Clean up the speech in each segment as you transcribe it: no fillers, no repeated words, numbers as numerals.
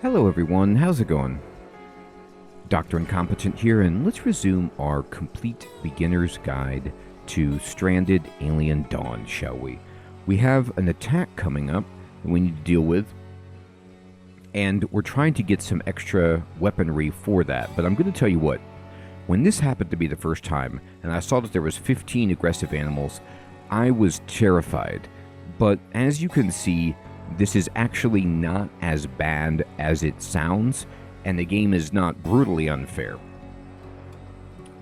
Hello everyone, how's it going? Dr. Incompetent here, and let's resume our complete beginner's guide to Stranded Alien Dawn, shall we? We have an attack coming up that we need to deal with, and we're trying to get some extra weaponry for that, but I'm going to tell you what, when this happened to me the first time, and I saw that there was 15 aggressive animals, I was terrified, but as you can see, this is actually not as bad as it sounds, and the game is not brutally unfair.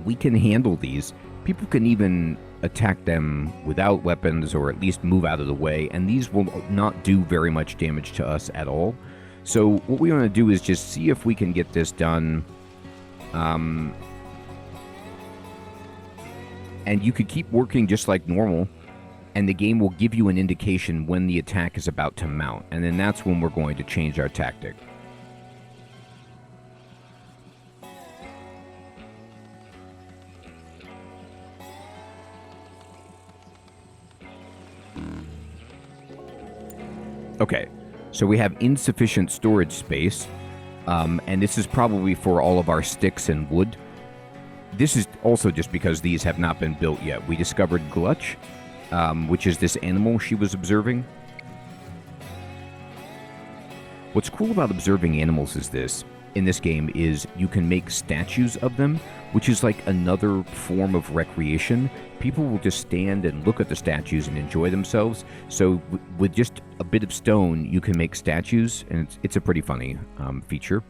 We can handle these. People can even attack them without weapons, or at least move out of the way, and these will not do very much damage to us at all. So what we want to do is just see if we can get this done. And you could keep working just like normal, and the game will give you an indication when the attack is about to mount, and then that's when we're going to change our tactic. Okay, so we have insufficient storage space, and this is probably for all of our sticks and wood. This is also just because these have not been built yet. We discovered Glutch, which is this animal she was observing. What's cool about observing animals is this, in this game, is you can make statues of them, which is like another form of recreation. People will just stand and look at the statues and enjoy themselves. So with just a bit of stone, you can make statues, and it's a pretty funny feature.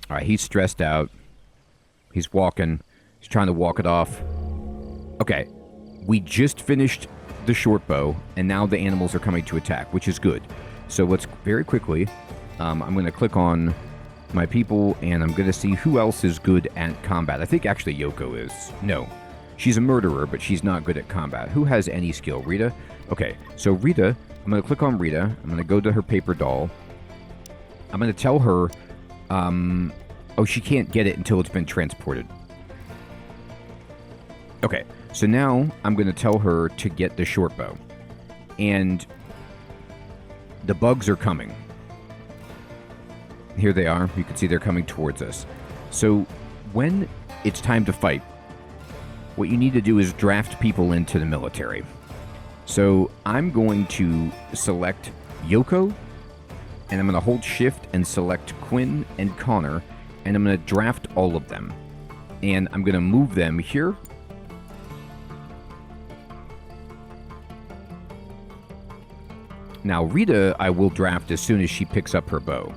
All right, he's stressed out. He's walking. He's trying to walk it off. Okay, we just finished the short bow, and now the animals are coming to attack, which is good. So let's very quickly, I'm going to click on my people, and I'm going to see who else is good at combat. I think actually Yoko is. No, she's a murderer, but she's not good at combat. Who has any skill? Rita? Okay, so Rita, I'm going to click on Rita. I'm going to go to her paper doll. I'm going to tell her... oh, she can't get it until it's been transported. Okay, so now I'm going to tell her to get the short bow. And the bugs are coming. Here they are. You can see they're coming towards us. So when it's time to fight, what you need to do is draft people into the military. So I'm going to select Yoko, and I'm going to hold shift and select Quinn and Connor, and I'm going to draft all of them. And I'm going to move them here. Now Rita I will draft as soon as she picks up her bow.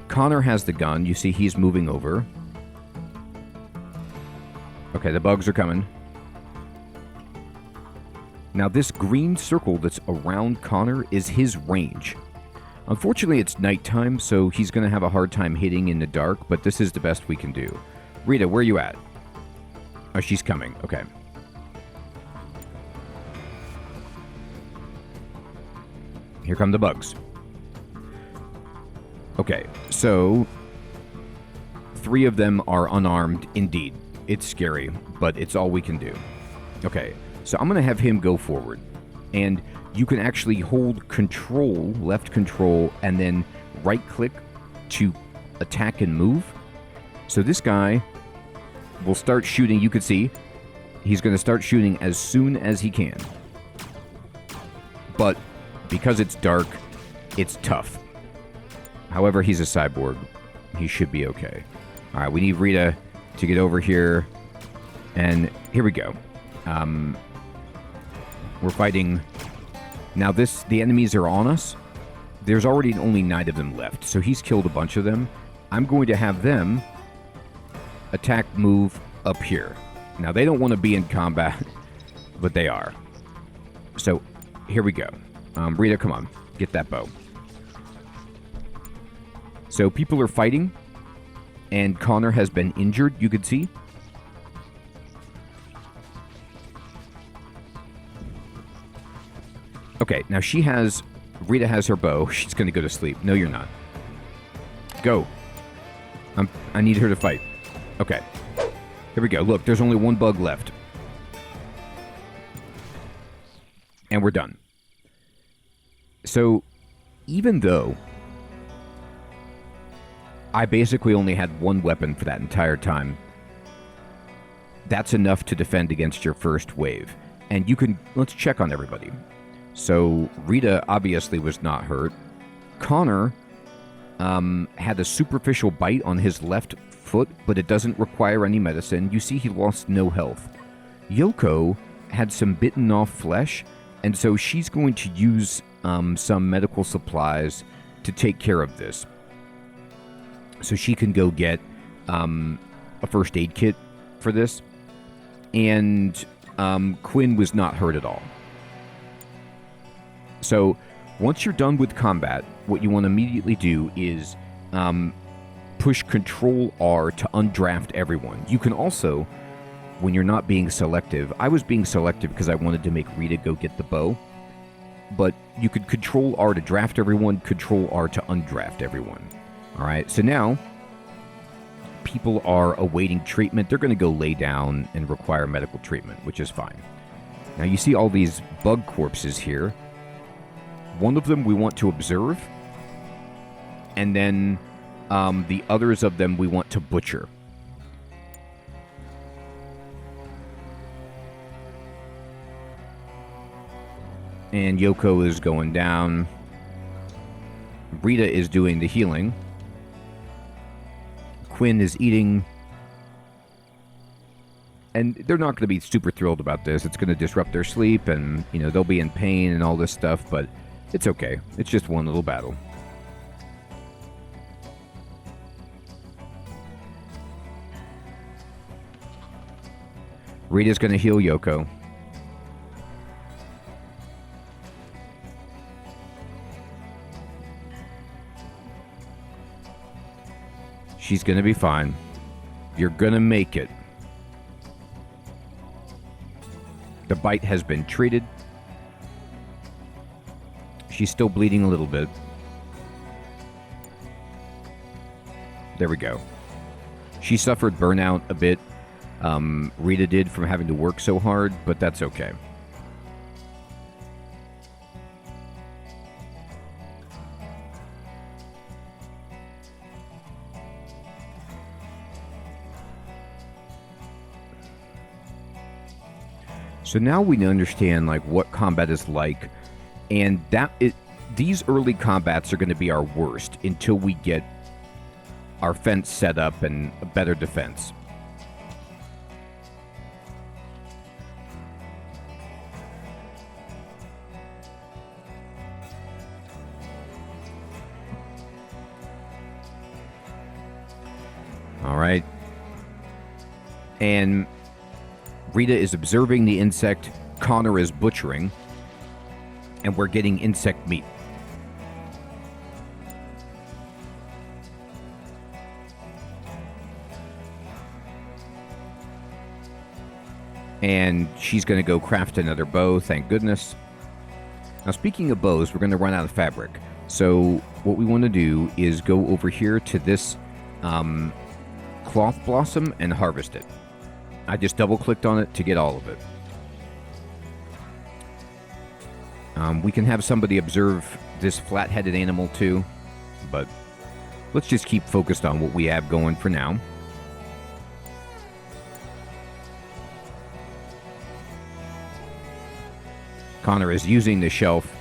Connor has the gun. You see he's moving over. Okay, the bugs are coming. Now this green circle that's around Connor is his range. Unfortunately, it's nighttime, so he's going to have a hard time hitting in the dark, but this is the best we can do. Rita, where are you at? Oh, she's coming. Okay. Here come the bugs. Okay, so 3 of them are unarmed. Indeed, it's scary, but it's all we can do. Okay, so I'm going to have him go forward, and you can actually hold control, left control, and then right click to attack and move. So this guy will start shooting. You can see he's going to start shooting as soon as he can. But because it's dark, it's tough. However, he's a cyborg. He should be okay. All right, we need Rita to get over here. And here we go. We're fighting... Now the enemies are on us. There's already only 9 of them left, so he's killed a bunch of them. I'm going to have them attack, move up here. Now they don't want to be in combat, but they are. So here we go. Rita, come on, get that bow. So people are fighting, and Connor has been injured, you could see. Okay, now Rita has her bow. She's going to go to sleep. No, you're not. Go. I need her to fight. Okay. Here we go. Look, there's only one bug left. And we're done. So, even though I basically only had one weapon for that entire time, that's enough to defend against your first wave. And you can... Let's check on everybody. So, Rita obviously was not hurt. Connor had a superficial bite on his left foot, but it doesn't require any medicine. You see he lost no health. Yoko had some bitten off flesh, and so she's going to use some medical supplies to take care of this. So she can go get a first aid kit for this. And Quinn was not hurt at all. So once you're done with combat, what you want to immediately do is push Control R to undraft everyone. You can also, when you're not being selective, I was being selective because I wanted to make Rita go get the bow, but you could Control R to draft everyone, Control R to undraft everyone. All right, so now people are awaiting treatment. They're going to go lay down and require medical treatment, which is fine. Now you see all these bug corpses here. One of them we want to observe, and then the others of them we want to butcher. And Yoko is going down. Rita is doing the healing. Quinn is eating. And they're not going to be super thrilled about this. It's going to disrupt their sleep, and, you know, they'll be in pain and all this stuff, but it's okay. It's just one little battle. Rita's going to heal Yoko. She's going to be fine. You're going to make it. The bite has been treated. She's still bleeding a little bit. There we go. She suffered burnout a bit. Rita did from having to work so hard, but that's okay. So now we understand like what combat is like, and these early combats are going to be our worst until we get our fence set up and a better defense. All right. And Rita is observing the insect, Connor is butchering, and we're getting insect meat. And she's going to go craft another bow, thank goodness. Now, speaking of bows, we're going to run out of fabric. So what we want to do is go over here to this cloth blossom and harvest it. I just double-clicked on it to get all of it. We can have somebody observe this flat-headed animal too, but let's just keep focused on what we have going for now. Connor is using the shelf.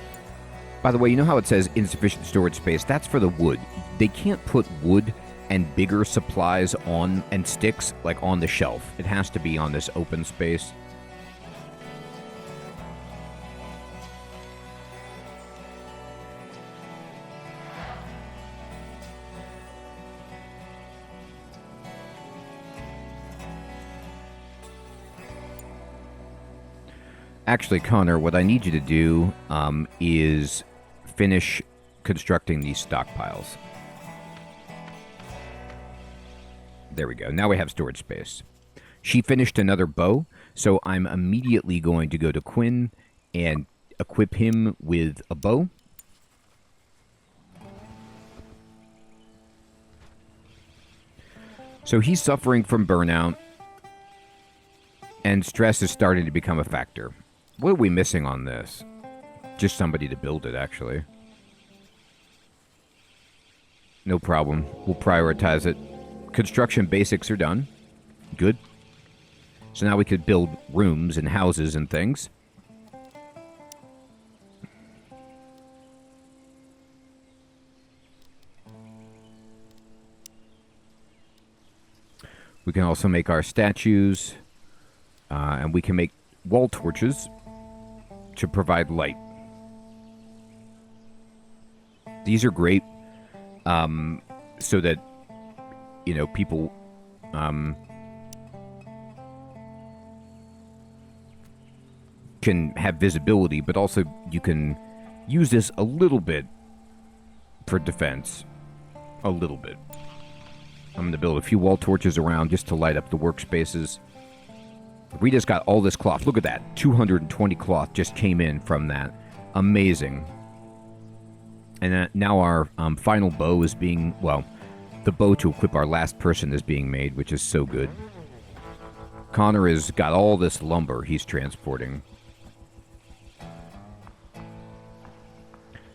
By the way, you know how it says insufficient storage space? That's for the wood. They can't put wood and bigger supplies on and sticks like on the shelf. It has to be on this open space. Actually, Connor, what I need you to do is finish constructing these stockpiles. There we go. Now we have storage space. She finished another bow, so I'm immediately going to go to Quinn and equip him with a bow. So he's suffering from burnout. And stress is starting to become a factor. What are we missing on this? Just somebody to build it, actually. No problem. We'll prioritize it. Construction basics are done. Good. So now we could build rooms and houses and things. We can also make our statues. And we can make wall torches to provide light. These are great so that, you know, people can have visibility, but also you can use this a little bit for defense. A little bit. I'm going to build a few wall torches around just to light up the workspaces. Rita's got all this cloth. Look at that. 220 cloth just came in from that. Amazing. And now our final bow is being, well, the bow to equip our last person is being made, which is so good. Connor has got all this lumber he's transporting.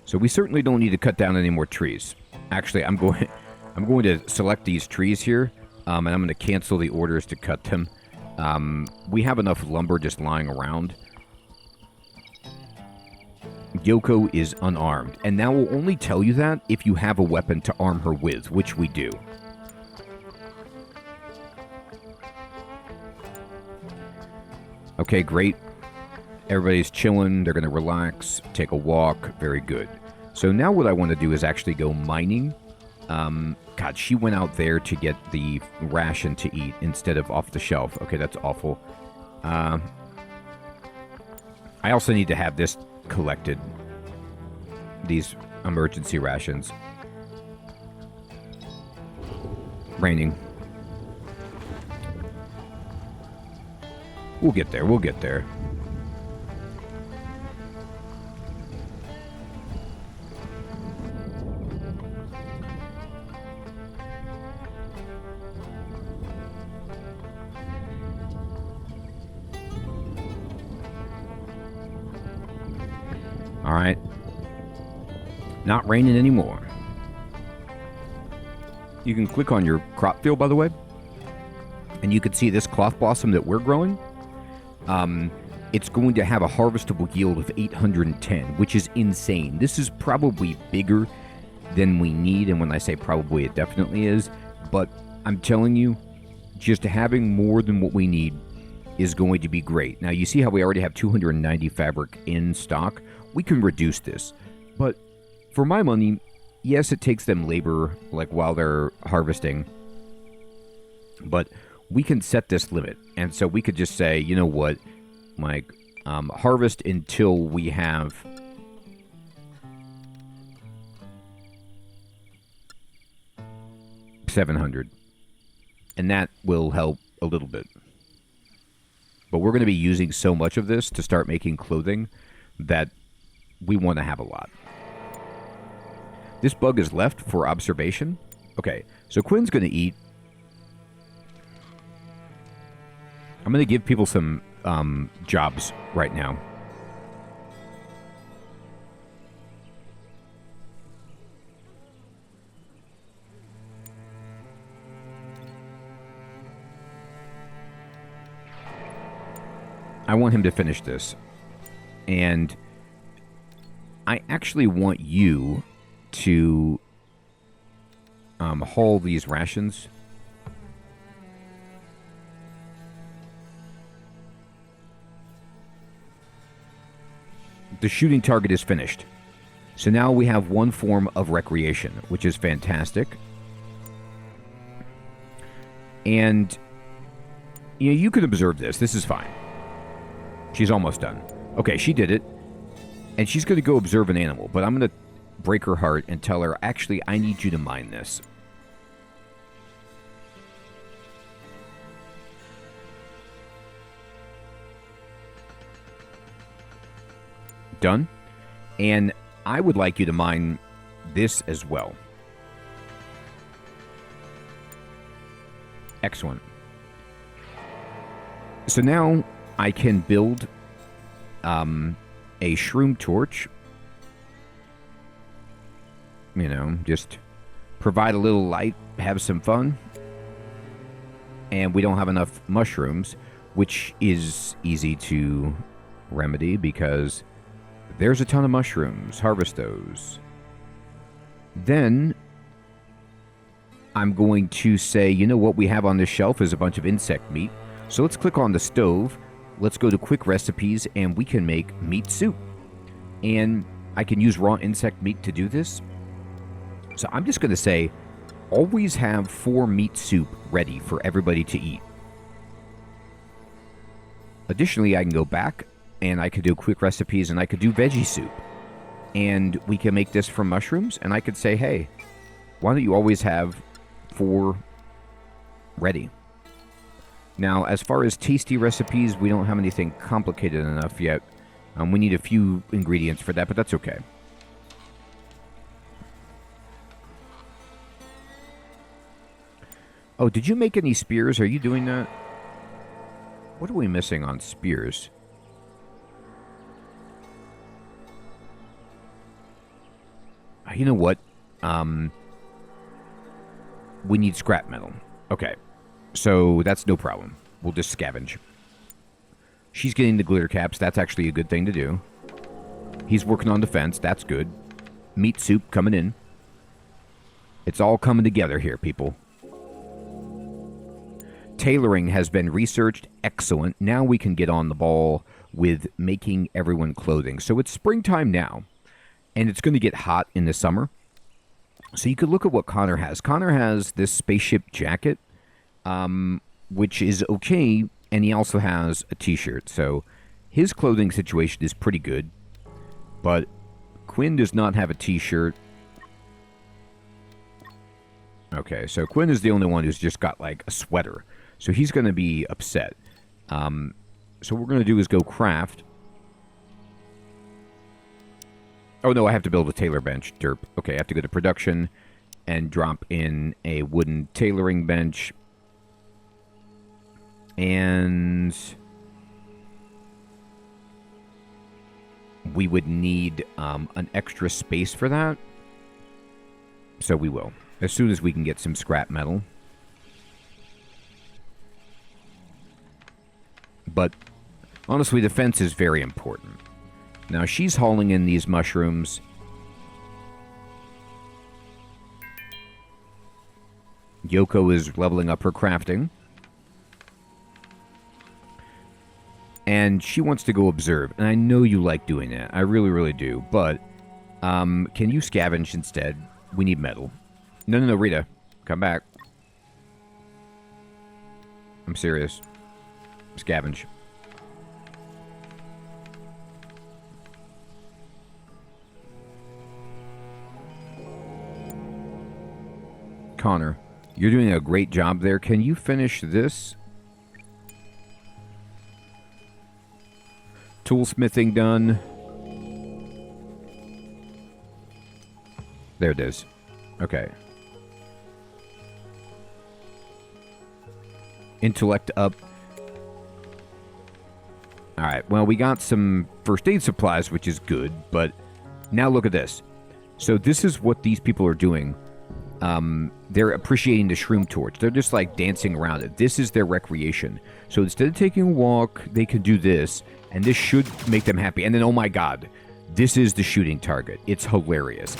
So we certainly don't need to cut down any more trees. Actually, I'm going to select these trees here, and I'm going to cancel the orders to cut them. We have enough lumber just lying around. Yoko is unarmed, and now we'll only tell you that if you have a weapon to arm her with, which we do. Okay, great. Everybody's chilling. They're going to relax, take a walk. Very good. So now what I want to do is actually go mining. God, she went out there to get the ration to eat instead of off the shelf. Okay, that's awful. I also need to have this collected. These emergency rations. Raining. We'll get there. We'll get there. All right. Not raining anymore. You can click on your crop field, by the way, and you can see this cloth blossom that we're growing. It's going to have a harvestable yield of 810, which is insane. This is probably bigger than we need, and when I say probably, it definitely is. But I'm telling you, just having more than what we need is going to be great. Now, you see how we already have 290 fabric in stock? We can reduce this. But for my money, yes, it takes them labor, like, while they're harvesting. But we can set this limit. And so we could just say, you know what, like, harvest until we have $700. And that will help a little bit. But we're going to be using so much of this to start making clothing that we want to have a lot. This bug is left for observation. Okay, so Quinn's going to eat. I'm going to give people some jobs right now. I want him to finish this. And I actually want you to haul these rations. The shooting target is finished. So now we have one form of recreation, which is fantastic. And you know, you could observe this. This is fine. She's almost done. Okay, she did it. And she's going to go observe an animal. But I'm going to break her heart and tell her, actually, I need you to mine this. Done. And I would like you to mine this as well. Excellent. So now I can build a shroom torch. You know, just provide a little light, have some fun. And we don't have enough mushrooms, which is easy to remedy because there's a ton of mushrooms. Harvest those. Then I'm going to say, you know what we have on this shelf is a bunch of insect meat. So let's click on the stove. Let's go to quick recipes and we can make meat soup. And I can use raw insect meat to do this. So I'm just going to say, always have 4 meat soup ready for everybody to eat. Additionally, I can go back and I could do quick recipes and I could do veggie soup. And we can make this from mushrooms. And I could say, hey, why don't you always have 4 ready? Now, as far as tasty recipes, we don't have anything complicated enough yet. We need a few ingredients for that, but that's okay. Oh, did you make any spears? Are you doing that? What are we missing on spears? You know what? We need scrap metal. Okay. So that's no problem. We'll just scavenge. She's getting the glitter caps. That's actually a good thing to do. He's working on the fence. That's good. Meat soup coming in. It's all coming together here, people. Tailoring has been researched. Excellent. Now we can get on the ball with making everyone clothing. So it's springtime now, and it's going to get hot in the summer. So you could look at what Connor has. Connor has this spaceship jacket, which is okay, and he also has a t-shirt. So his clothing situation is pretty good, but Quinn does not have a t-shirt. Okay, so Quinn is the only one who's just got like a sweater. So he's going to be upset. So what we're going to do is go craft. Oh, no, I have to build a tailor bench. Derp. Okay, I have to go to production and drop in a wooden tailoring bench. And we would need an extra space for that. So we will, as soon as we can get some scrap metal. But honestly, the fence is very important. Now, she's hauling in these mushrooms. Yoko is leveling up her crafting. And she wants to go observe. And I know you like doing that. I really, really do. But can you scavenge instead? We need metal. No, Rita. Come back. I'm serious. Scavenge. Connor, you're doing a great job there. Can you finish this? Toolsmithing done. There it is. Okay. Intellect up. Alright, well, we got some first aid supplies, which is good, but now look at this. So this is what these people are doing. They're appreciating the shroom torch. They're just, like, dancing around it. This is their recreation. So instead of taking a walk, they can do this, and this should make them happy. And then, oh my god, this is the shooting target. It's hilarious.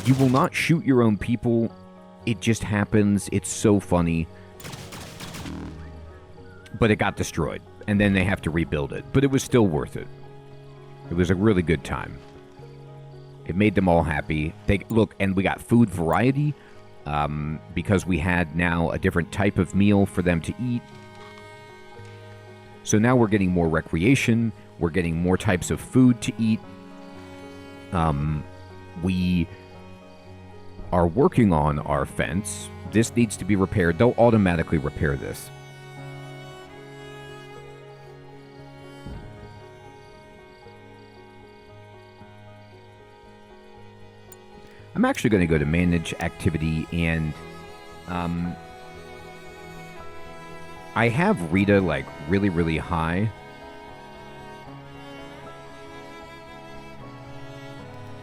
You will not shoot your own people. It just happens. It's so funny. But it got destroyed. And then they have to rebuild it. But it was still worth it. It was a really good time. It made them all happy. Look, and we got food variety. Because we had now a different type of meal for them to eat. So now we're getting more recreation. We're getting more types of food to eat. We are working on our fence. This needs to be repaired. They'll automatically repair this. I'm actually going to go to manage activity and I have Rita, like, really, really high.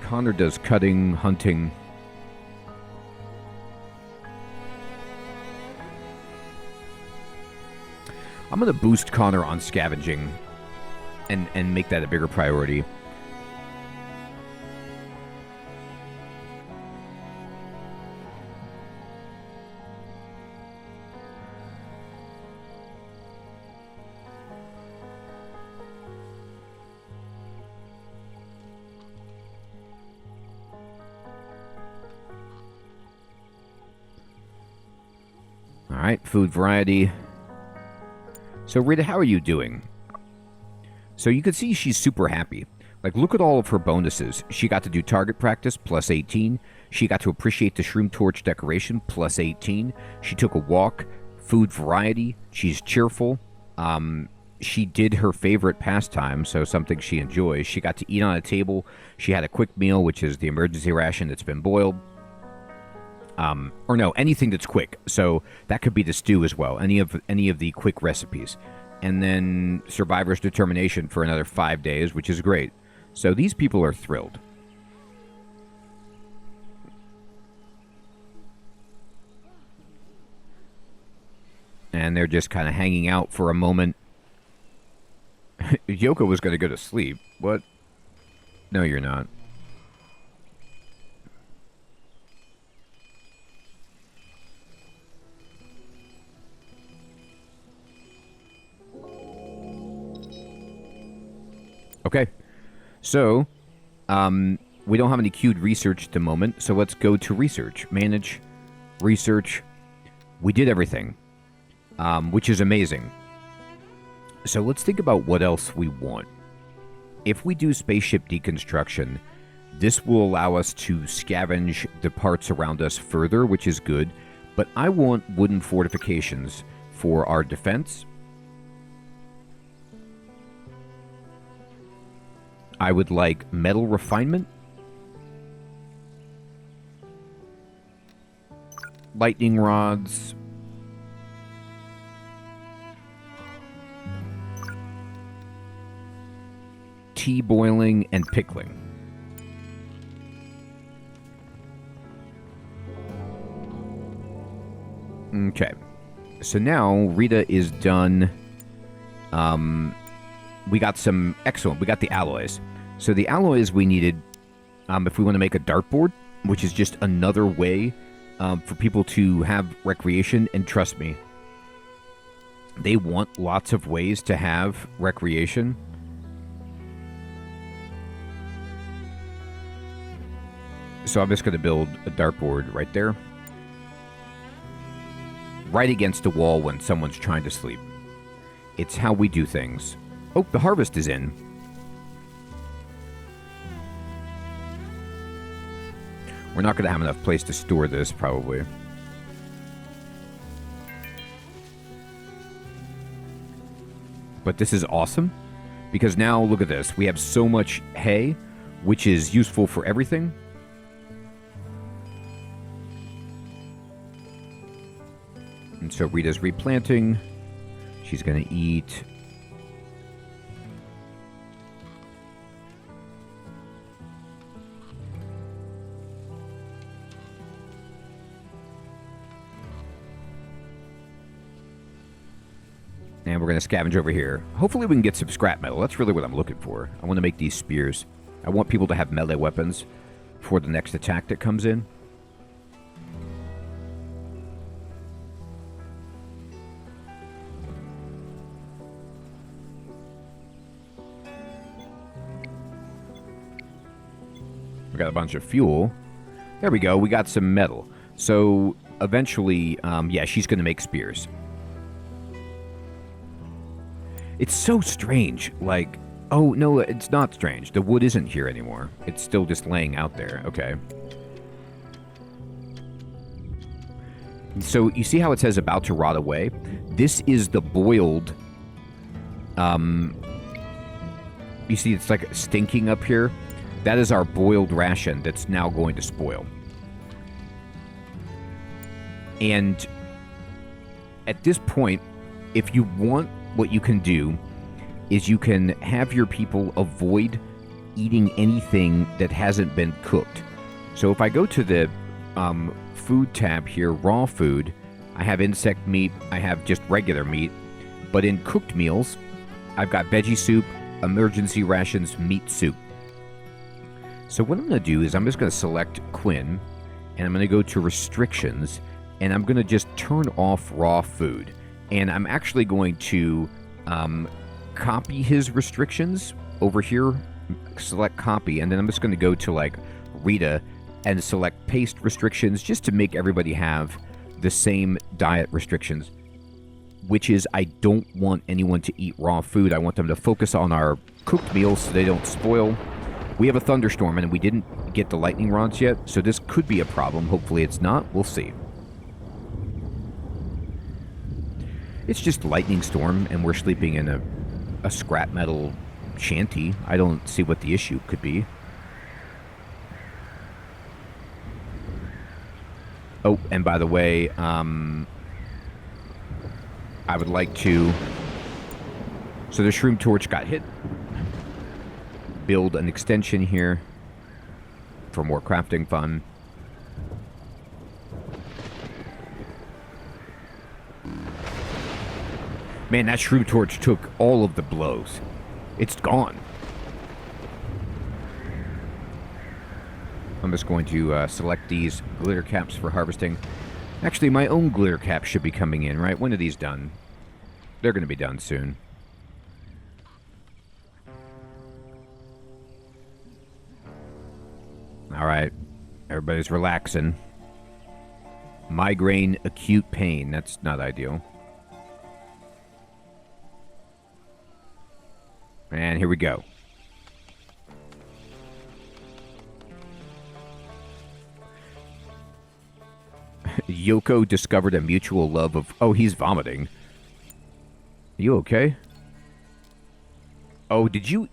Connor does cutting, hunting. I'm going to boost Connor on scavenging and make that a bigger priority. All right, food variety. So, Rita, how are you doing? So you can see she's super happy. Like, look at all of her bonuses. She got to do target practice, plus 18. She got to appreciate the shroom torch decoration, plus 18. She took a walk, food variety. She's cheerful. She did her favorite pastime, so something she enjoys. She got to eat on a table. She had a quick meal, which is the emergency ration that's been boiled. Or no, anything that's quick. So that could be the stew as well. Any of the quick recipes. And then Survivor's Determination for another 5 days, which is great. So these people are thrilled. And they're just kind of hanging out for a moment. Yoko was going to go to sleep. What? No, you're not. Okay, so we don't have any queued research at the moment, so let's go to research. Manage, research. We did everything, which is amazing. So let's think about what else we want. If we do spaceship deconstruction, this will allow us to scavenge the parts around us further, which is good, but I want wooden fortifications for our defense. I would like metal refinement, lightning rods, tea boiling, and pickling. Okay, so now Rita is done. We got some excellent. We got the alloys. So the alloys we needed, if we want to make a dartboard, which is just another way for people to have recreation. And trust me, they want lots of ways to have recreation. So I'm just going to build a dartboard right there, right against the wall when someone's trying to sleep. It's how we do things. Oh, the harvest is in. We're not going to have enough place to store this, probably. But this is awesome, because now, look at this. We have so much hay, which is useful for everything. And so Rita's replanting. She's going to eat. And we're going to scavenge over here. Hopefully we can get some scrap metal. That's really what I'm looking for. I want to make these spears. I want people to have melee weapons for the next attack that comes in. We got a bunch of fuel. There we go. We got some metal. So eventually, yeah, she's going to make spears. It's so strange. Like, oh, no, it's not strange. The wood isn't here anymore. It's still just laying out there. Okay. So you see how it says about to rot away? This is the boiled... you see it's like stinking up here? That is our boiled ration that's now going to spoil. And at this point, if you want, what you can do is you can have your people avoid eating anything that hasn't been cooked. So if I go to the food tab here, raw food, I have insect meat, I have just regular meat, but in cooked meals, I've got veggie soup, emergency rations, meat soup. So what I'm going to do is I'm just going to select Quinn, and I'm going to go to restrictions, and I'm going to just turn off raw food. And I'm actually going to copy his restrictions over here, select copy, and then I'm just going to go to like Rita and select paste restrictions just to make everybody have the same diet restrictions, which is I don't want anyone to eat raw food. I want them to focus on our cooked meals so they don't spoil. We have a thunderstorm and we didn't get the lightning rods yet, so this could be a problem. Hopefully it's not. We'll see. It's just lightning storm and we're sleeping in a scrap metal shanty. I don't see what the issue could be. Oh, and by the way, I would like to... So the shroom torch got hit. Build an extension here for more crafting fun. Man, that shroom torch took all of the blows. It's gone. I'm just going to select these glitter caps for harvesting. Actually, my own glitter caps should be coming in, right? When are these done? They're going to be done soon. All right. Everybody's relaxing. Migraine, acute pain. That's not ideal. And here we go. Yoko discovered a mutual love of... Oh, he's vomiting. You okay? Oh, did you...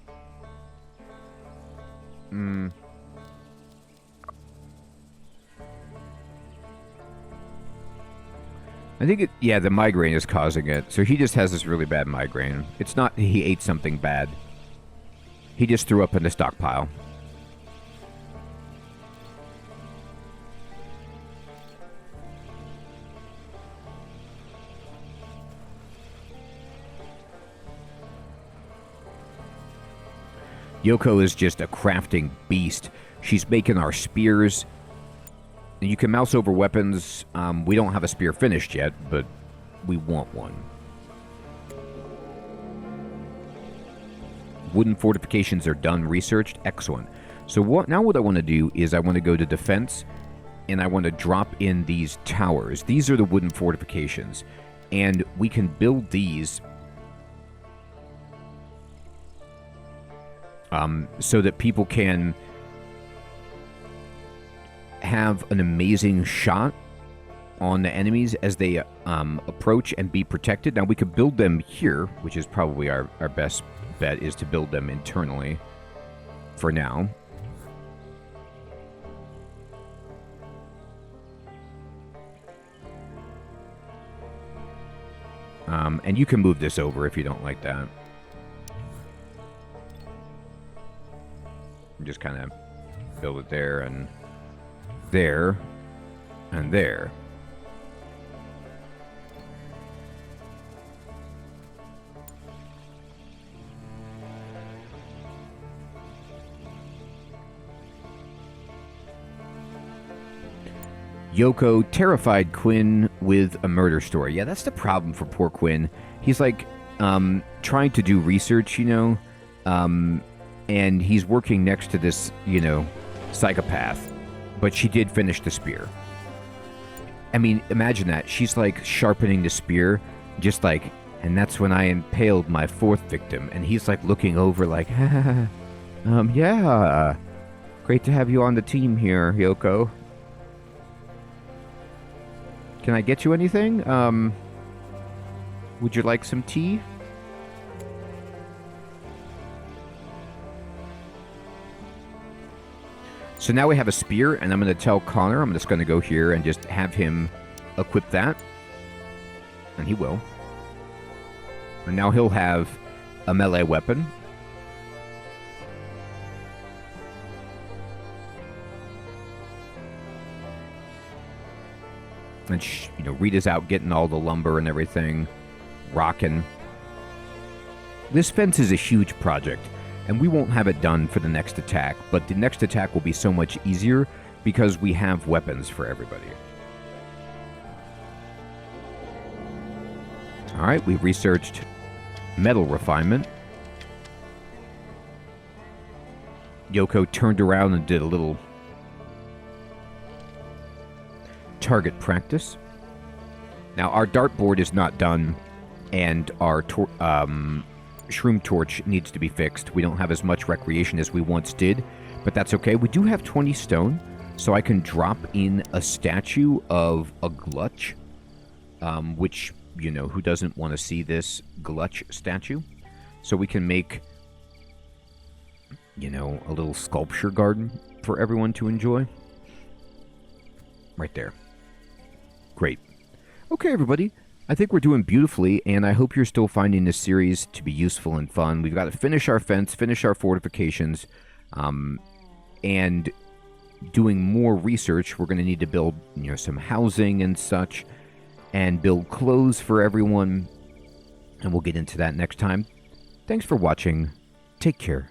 I think it... Yeah, the migraine is causing it. So he just has this really bad migraine. It's not he ate something bad. He just threw up in the stockpile. Yoko is just a crafting beast. She's making our spears. And you can mouse over weapons. We don't have a spear finished yet, but we want one. Wooden fortifications are done, researched. Excellent. So what I want to do is I want to go to defense, and I want to drop in these towers. These are the wooden fortifications. And we can build these so that people can have an amazing shot on the enemies as they approach and be protected. Now, we could build them here, which is probably our best bet, is to build them internally for now. And you can move this over if you don't like that. Just kind of build it there and there and there. Yoko terrified Quinn with a murder story. Yeah, that's the problem for poor Quinn. He's like trying to do research, you know, and he's working next to this, you know, psychopath. But she did finish the spear. I mean, imagine that. She's like sharpening the spear, just like, and that's when I impaled my fourth victim. And he's like looking over like, yeah, great to have you on the team here, Yoko. Can I get you anything? Would you like some tea? So now we have a spear, and I'm going to tell Connor, I'm just going to go here and just have him equip that. And he will. And now he'll have a melee weapon. And, Rita's out getting all the lumber and everything, rocking. This fence is a huge project, and we won't have it done for the next attack, but the next attack will be so much easier because we have weapons for everybody. All right, we've researched metal refinement. Yoko turned around and did a little target practice. Now, our dartboard is not done, and our shroom torch needs to be fixed. We don't have as much recreation as we once did, but that's okay. We do have 20 stone, so I can drop in a statue of a glutch, which, who doesn't want to see this glutch statue? So we can make, a little sculpture garden for everyone to enjoy. Right there. Great. Okay, everybody. I think we're doing beautifully, and I hope you're still finding this series to be useful and fun. We've got to finish our fence, finish our fortifications, and doing more research. We're going to need to build, some housing and such, and build clothes for everyone, and we'll get into that next time. Thanks for watching. Take care.